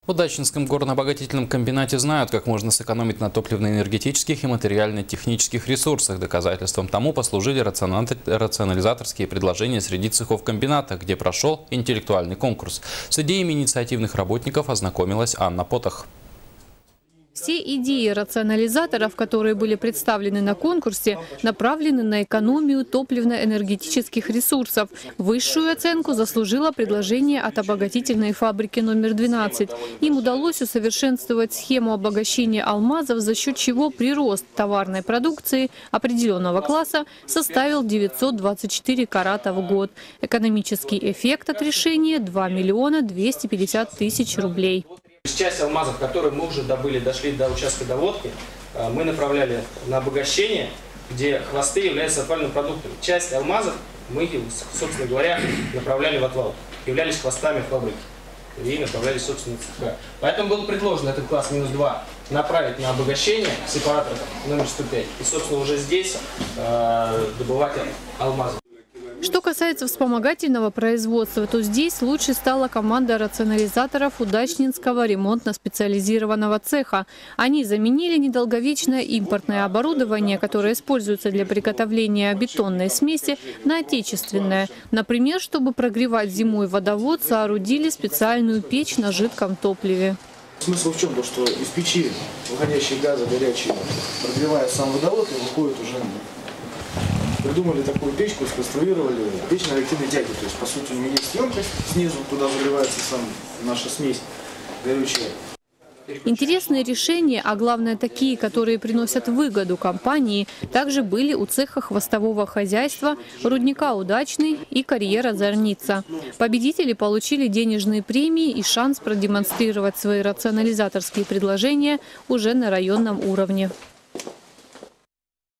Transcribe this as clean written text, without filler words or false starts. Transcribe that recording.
В Удачненском горно-обогатительном комбинате знают, как можно сэкономить на топливно-энергетических и материально-технических ресурсах. Доказательством тому послужили рационализаторские предложения среди цехов комбината, где прошел интеллектуальный конкурс. С идеями инициативных работников ознакомилась Анна Потах. Все идеи рационализаторов, которые были представлены на конкурсе, направлены на экономию топливно-энергетических ресурсов. Высшую оценку заслужило предложение от обогатительной фабрики номер 12. Им удалось усовершенствовать схему обогащения алмазов, за счет чего прирост товарной продукции определенного класса составил 924 карата в год. Экономический эффект от решения – 2 250 000 рублей. Часть алмазов, которые мы уже добыли, дошли до участка доводки, мы направляли на обогащение, где хвосты являются отвальным продуктом. Часть алмазов мы, собственно говоря, направляли в отвал, являлись хвостами фабрики и направлялись, собственно, в цеха. Поэтому было предложено этот класс -2 направить на обогащение сепаратор номер 105 и, собственно, уже здесь добывать алмазы. Что касается вспомогательного производства, то здесь лучше стала команда рационализаторов Удачненского ремонтно-специализированного цеха. Они заменили недолговечное импортное оборудование, которое используется для приготовления бетонной смеси, на отечественное. Например, чтобы прогревать зимой водовод, соорудили специальную печь на жидком топливе. Смысл в чем? То, что из печи выходящие газы горячие, прогревая сам водовод, и выходит уже... Придумали такую печку, сконструировали печь на реактивной тяге. То есть, по сути, у нее есть емкость снизу, куда загревается сам наша смесь горючая. Интересные решения, а главное такие, которые приносят выгоду компании, также были у цеха хвостового хозяйства, рудника «Удачный» и карьера «Зорница». Победители получили денежные премии и шанс продемонстрировать свои рационализаторские предложения уже на районном уровне.